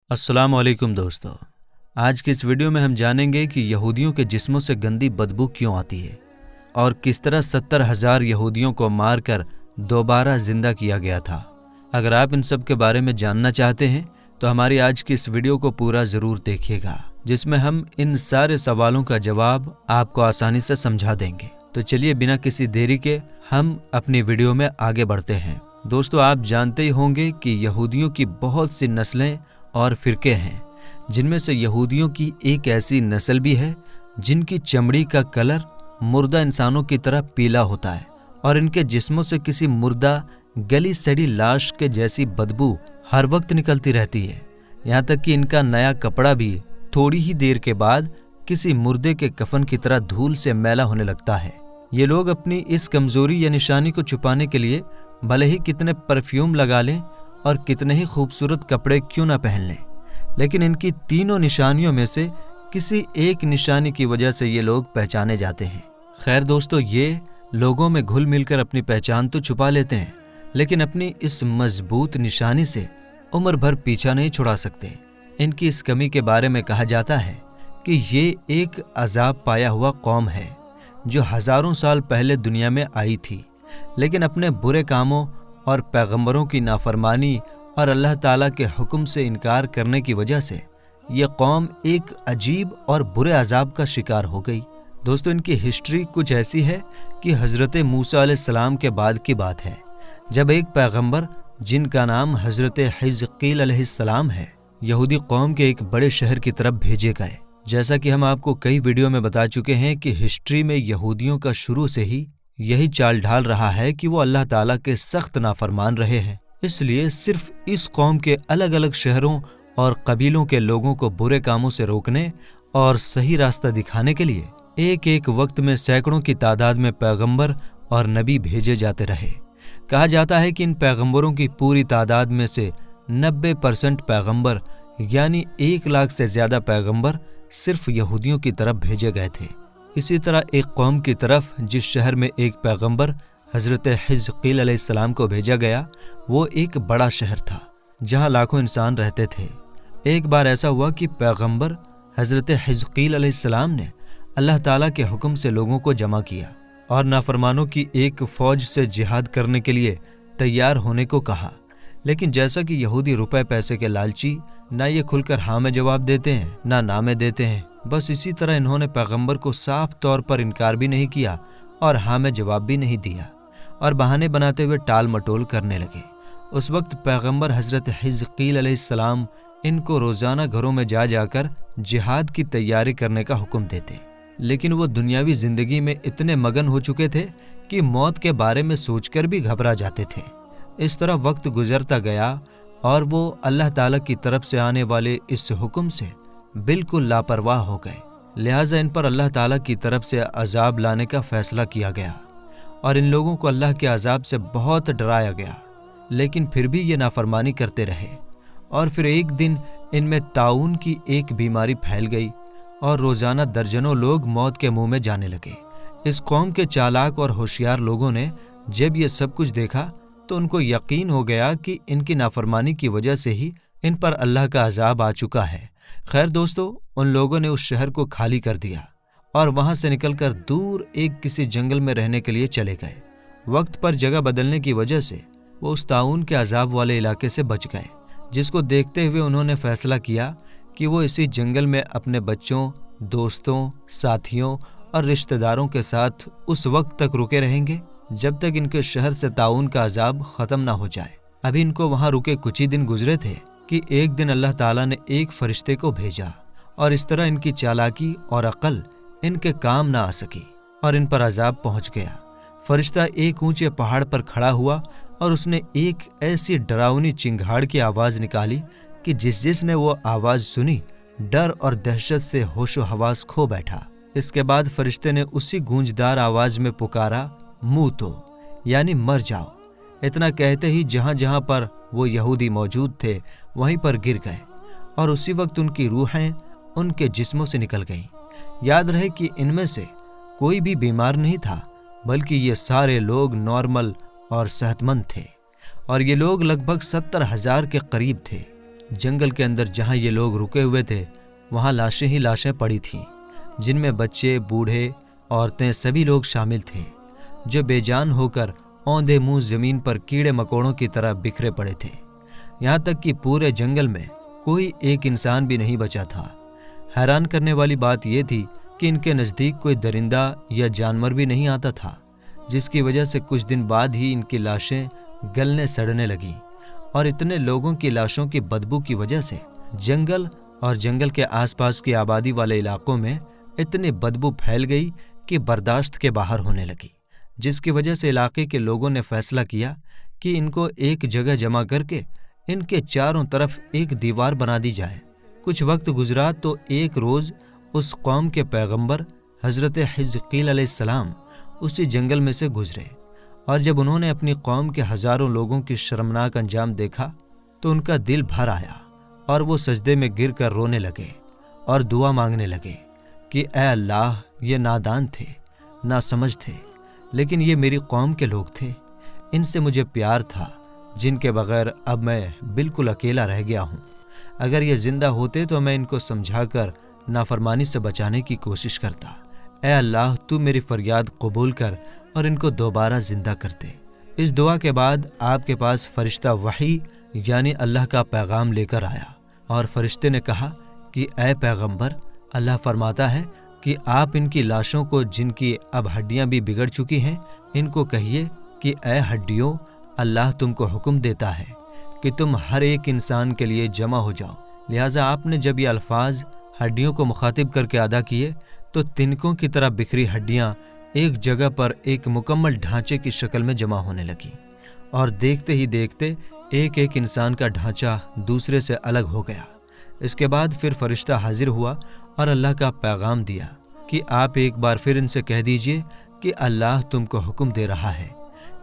अस्सलाम वालेकुम दोस्तों। आज की इस वीडियो में हम जानेंगे कि यहूदियों के जिस्मों से गंदी बदबू क्यों आती है और किस तरह 70,000 यहूदियों को मारकर दोबारा जिंदा किया गया था। अगर आप इन सब के बारे में जानना चाहते हैं तो हमारी आज की इस वीडियो को पूरा ज़रूर देखिएगा, जिसमें हम इन सारे सवालों का जवाब आपको आसानी से समझा देंगे। तो चलिए बिना किसी देरी के हम अपनी वीडियो में आगे बढ़ते हैं। दोस्तों, आप जानते ही होंगे कि यहूदियों की बहुत सी नस्लें और फिरके हैं, जिनमें से यहूदियों की एक ऐसी नस्ल भी है जिनकी चमड़ी का कलर मुर्दा इंसानों की तरह पीला होता है और इनके जिस्मों से किसी मुर्दा गली सड़ी लाश के जैसी बदबू हर वक्त निकलती रहती है। यहाँ तक कि इनका नया कपड़ा भी थोड़ी ही देर के बाद किसी मुर्दे के कफन की तरह धूल से मैला होने लगता है। ये लोग अपनी इस कमजोरी या निशानी को छुपाने के लिए भले ही कितने परफ्यूम लगा लें और कितने ही खूबसूरत कपड़े क्यों ना पहन लें, लेकिन इनकी तीनों निशानियों में से किसी एक निशानी की वजह से ये लोग पहचाने जाते हैं। खैर दोस्तों, ये लोगों में घुल मिलकर अपनी पहचान तो छुपा लेते हैं, लेकिन अपनी इस मजबूत निशानी से उम्र भर पीछा नहीं छुड़ा सकते। इनकी इस कमी के बारे में कहा जाता है कि ये एक अजाब पाया हुआ कौम है जो हजारों साल पहले दुनिया में आई थी, लेकिन अपने बुरे कामों और पैगंबरों की नाफरमानी और अल्लाह ताला के हुक्म से इनकार करने की वजह से ये कौम एक अजीब और बुरे अजाब का शिकार हो गई। दोस्तों, इनकी हिस्ट्री कुछ ऐसी है कि हज़रत मूसा अलैहिस्सलाम के बाद की बात है, जब एक पैगंबर जिनका नाम हज़रत हिजकील अलैहिस्सलाम है, यहूदी कौम के एक बड़े शहर की तरफ भेजे गए। जैसा कि हम आपको कई वीडियो में बता चुके हैं कि हिस्ट्री में यहूदियों का शुरू से ही यही चाल ढाल रहा है कि वो अल्लाह ताला के सख्त नाफरमान रहे हैं। इसलिए सिर्फ इस कौम के अलग अलग शहरों और कबीलों के लोगों को बुरे कामों से रोकने और सही रास्ता दिखाने के लिए एक एक वक्त में सैकड़ों की तादाद में पैगंबर और नबी भेजे जाते रहे। कहा जाता है कि इन पैगंबरों की पूरी तादाद में से 90% पैगंबर यानी 1 लाख से ज्यादा पैगंबर सिर्फ यहूदियों की तरफ भेजे गए थे। इसी तरह एक कौम की तरफ जिस शहर में एक पैगंबर हज़रत हिजकील अलैहिस्सलाम को भेजा गया, वो एक बड़ा शहर था जहां लाखों इंसान रहते थे। एक बार ऐसा हुआ कि पैगंबर हज़रत हिजकील अलैहिस्सलाम ने अल्लाह ताला के हुक्म से लोगों को जमा किया और नाफरमानों की एक फौज से जिहाद करने के लिए तैयार होने को कहा। लेकिन जैसा कि यहूदी रुपए पैसे के लालची ना ये खुलकर हाँ में जवाब देते हैं ना ना में देते हैं, बस इसी तरह इन्होंने पैगंबर को साफ तौर पर इनकार भी नहीं किया और हाँ में जवाब भी नहीं दिया और बहाने बनाते हुए टाल मटोल करने लगे। उस वक्त पैगंबर हज़रत हिजकील अलैहिस्सलाम इनको रोज़ाना घरों में जा जाकर जिहाद की तैयारी करने का हुक्म देते, लेकिन वो दुनियावी ज़िंदगी में इतने मगन हो चुके थे कि मौत के बारे में सोचकर भी घबरा जाते थे। इस तरह वक्त गुजरता गया और वो अल्लाह ताला की तरफ से आने वाले इस हुक्म से बिल्कुल लापरवाह हो गए। लिहाजा इन पर अल्लाह ताला की तरफ से अजाब लाने का फैसला किया गया और इन लोगों को अल्लाह के अजाब से बहुत डराया गया, लेकिन फिर भी ये नाफरमानी करते रहे। और फिर एक दिन इनमें ताउन की एक बीमारी फैल गई और रोजाना दर्जनों लोग मौत के मुंह में जाने लगे। इस कौम के चालाक और होशियार लोगों ने जब ये सब कुछ देखा तो उनको यकीन हो गया कि इनकी नाफरमानी की वजह से ही इन पर अल्लाह का अजाब आ चुका है। खैर दोस्तों, उन लोगों ने उस शहर को खाली कर दिया और वहां से निकलकर दूर एक किसी जंगल में रहने के लिए चले गए। वक्त पर जगह बदलने की वजह से वो उस ताउन के अजाब वाले इलाके से बच गए, जिसको देखते हुए उन्होंने फैसला किया कि वो इसी जंगल में अपने बच्चों, दोस्तों, साथियों और रिश्तेदारों के साथ उस वक्त तक रुके रहेंगे जब तक इनके शहर से ताउन का अजाब खत्म ना हो जाए। अभी इनको वहां रुके कुछ ही दिन गुजरे थे कि एक दिन अल्लाह ताला ने एक फरिश्ते को भेजा और इस तरह इनकी चालाकी और अकल इनके काम ना आ सकी और इन पर अजाब पहुंच गया। फरिश्ता एक ऊंचे पहाड़ पर खड़ा हुआ और उसने एक ऐसी डरावनी चिंगाड़ की आवाज निकाली कि जिसने वो आवाज सुनी डर और दहशत से होशो हवास खो बैठा। इसके बाद फरिश्ते ने उसी गूंजदार आवाज में पुकारा, मुँह तो यानी मर जाओ। इतना कहते ही जहां जहां पर वो यहूदी मौजूद थे वहीं पर गिर गए और उसी वक्त उनकी रूहें उनके जिस्मों से निकल गईं। याद रहे कि इनमें से कोई भी बीमार नहीं था, बल्कि ये सारे लोग नॉर्मल और सेहतमंद थे और ये लोग लगभग 70,000 के करीब थे। जंगल के अंदर जहाँ ये लोग रुके हुए थे वहाँ लाशें ही लाशें पड़ी थीं, जिनमें बच्चे, बूढ़े, औरतें सभी लोग शामिल थे, जो बेजान होकर औंधे मुंह जमीन पर कीड़े मकोड़ों की तरह बिखरे पड़े थे। यहाँ तक कि पूरे जंगल में कोई एक इंसान भी नहीं बचा था। हैरान करने वाली बात यह थी कि इनके नज़दीक कोई दरिंदा या जानवर भी नहीं आता था, जिसकी वजह से कुछ दिन बाद ही इनकी लाशें गलने सड़ने लगीं और इतने लोगों की लाशों की बदबू की वजह से जंगल और जंगल के आसपास की आबादी वाले इलाकों में इतनी बदबू फैल गई कि बर्दाश्त के बाहर होने लगी, जिसकी वजह से इलाके के लोगों ने फैसला किया कि इनको एक जगह जमा करके इनके चारों तरफ एक दीवार बना दी जाए। कुछ वक्त गुजरा तो एक रोज़ उस कौम के पैगंबर हज़रत हिज़कील अलैहिस्सलाम उसी जंगल में से गुजरे, और जब उन्होंने अपनी कौम के हज़ारों लोगों की शर्मनाक अंजाम देखा तो उनका दिल भर आया और वो सजदे में गिर कर रोने लगे और दुआ मांगने लगे कि ऐ अल्लाह, ये नादान थे, नासमझ थे, लेकिन ये मेरी कौम के लोग थे, इनसे मुझे प्यार था, जिनके बगैर अब मैं बिल्कुल अकेला रह गया हूँ। अगर ये जिंदा होते तो मैं इनको समझाकर नाफरमानी से बचाने की कोशिश करता। ऐ अल्लाह, तू मेरी फरियाद कबूल कर और इनको दोबारा जिंदा कर दे। इस दुआ के बाद आपके पास फरिश्ता वही यानी अल्लाह का पैगाम लेकर आया और फरिश्ते ने कहा कि ऐ पैगंबर, अल्लाह फरमाता है कि आप इनकी लाशों को, जिनकी अब हड्डियां भी बिगड़ चुकी हैं, इनको कहिए कि ऐ हड्डियों, अल्लाह तुमको हुक्म देता है कि तुम हर एक इंसान के लिए जमा हो जाओ। लिहाजा आपने जब ये अल्फाज हड्डियों को मुखातिब करके अदा किए तो तिनकों की तरह बिखरी हड्डियां एक जगह पर एक मुकम्मल ढांचे की शक्ल में जमा होने लगी, और देखते ही देखते एक एक इंसान का ढांचा दूसरे से अलग हो गया। इसके बाद फिर फरिश्ता हाजिर हुआ और अल्लाह का पैगाम दिया कि आप एक बार फिर इनसे कह दीजिए कि अल्लाह तुमको हुक्म दे रहा है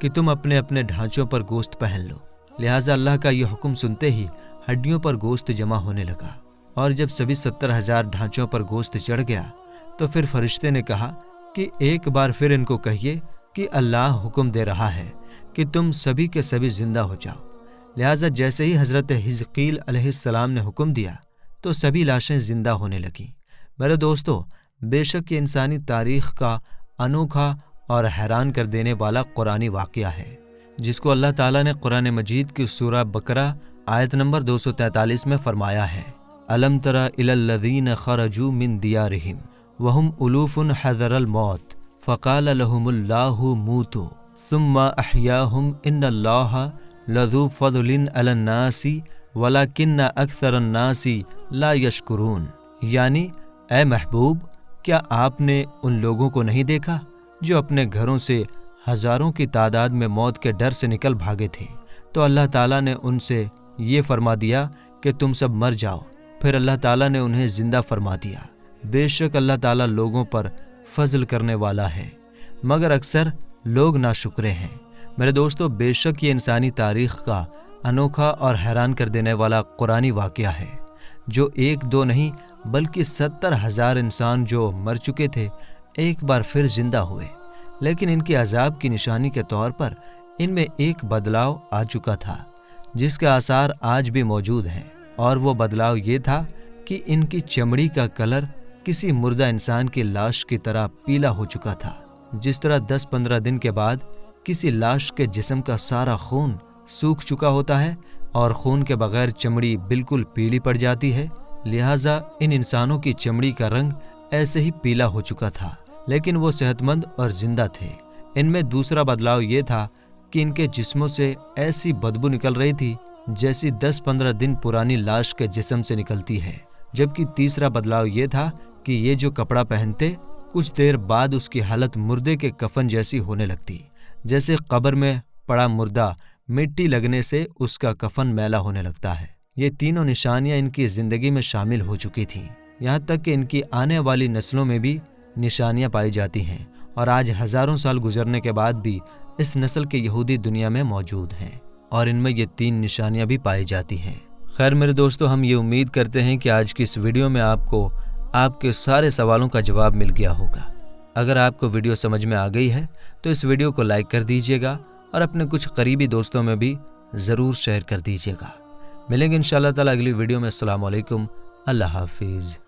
कि तुम अपने अपने ढांचों पर गोश्त पहन लो। लिहाजा अल्लाह का यह हुक्म सुनते ही हड्डियों पर गोश्त जमा होने लगा, और जब सभी 70,000 ढांचों पर गोश्त चढ़ गया तो फिर फरिश्ते ने कहा कि एक बार फिर इनको कहिए कि अल्लाह हुक्म दे रहा है कि तुम सभी के सभी जिंदा हो जाओ। लिहाजा जैसे ही हज़रत हिज़कील अलैहिस्सलाम ने हुक्म दिया तो सभी लाशें जिंदा होने लगीं। मेरे दोस्तों, बेशक ये इंसानी तारीख़ का अनोखा और हैरान कर देने वाला कुरानी वाक़या है, जिसको अल्लाह ताला ने कुरान मजीद की सूरा बकरा आयत नंबर 243 में फरमाया है, अलम तरा इलल लज़ीन खरजू मिन दियारिहिम वहुम उलूफुन हज़रल मौत फ़क़ाल लहुमुल्लाहु मूतू सुम्मा अहयाहुम इन्नल्लाहा लज़ू फ़ज़लिन अलन नासी वलाकिन्ना अक्सरन नासी ला यशकुरून। यानी, ऐ महबूब, क्या आपने उन लोगों को नहीं देखा जो अपने घरों से हज़ारों की तादाद में मौत के डर से निकल भागे थे, तो अल्लाह ताला ने उनसे ये फरमा दिया कि तुम सब मर जाओ, फिर अल्लाह ताला ने उन्हें ज़िंदा फरमा दिया। बेशक अल्लाह ताला लोगों पर फजल करने वाला है, मगर अक्सर लोग नाशुक्रे हैं। मेरे दोस्तों, बेशक ये इंसानी तारीख़ का अनोखा और हैरान कर देने वाला कुरानी वाक़या है, जो एक दो नहीं बल्कि 70,000 इंसान जो मर चुके थे एक बार फिर जिंदा हुए। लेकिन इनके अजाब की निशानी के तौर पर इनमें एक बदलाव आ चुका था, जिसके आसार आज भी मौजूद हैं, और वो बदलाव ये था कि इनकी चमड़ी का कलर किसी मुर्दा इंसान की लाश की तरह पीला हो चुका था। जिस तरह 10-15 दिन के बाद किसी लाश के जिस्म का सारा खून सूख चुका होता है और खून के बगैर चमड़ी बिल्कुल पीली पड़ जाती है, लिहाजा इन इंसानों की चमड़ी का रंग ऐसे ही पीला हो चुका था, लेकिन वो सेहतमंद और जिंदा थे। इनमें दूसरा बदलाव ये था कि इनके जिस्मों से ऐसी बदबू निकल रही थी जैसी 10-15 दिन पुरानी लाश के जिस्म से निकलती है। जबकि तीसरा बदलाव ये था कि ये जो कपड़ा पहनते, कुछ देर बाद उसकी हालत मुर्दे के कफन जैसी होने लगती, जैसे कब्र में पड़ा मुर्दा मिट्टी लगने से उसका कफन मैला होने लगता है। ये तीनों निशानियां इनकी ज़िंदगी में शामिल हो चुकी थीं, यहाँ तक कि इनकी आने वाली नस्लों में भी निशानियां पाई जाती हैं, और आज हज़ारों साल गुजरने के बाद भी इस नस्ल के यहूदी दुनिया में मौजूद हैं, और इनमें ये 3 निशानियां भी पाई जाती हैं। खैर मेरे दोस्तों, हम ये उम्मीद करते हैं कि आज की इस वीडियो में आपको आपके सारे सवालों का जवाब मिल गया होगा। अगर आपको वीडियो समझ में आ गई है तो इस वीडियो को लाइक कर दीजिएगा और अपने कुछ करीबी दोस्तों में भी ज़रूर शेयर कर दीजिएगा। ملیں گے انشاءاللہ تعالی اگلی ویڈیو میں۔ السلام علیکم، اللہ حافظ۔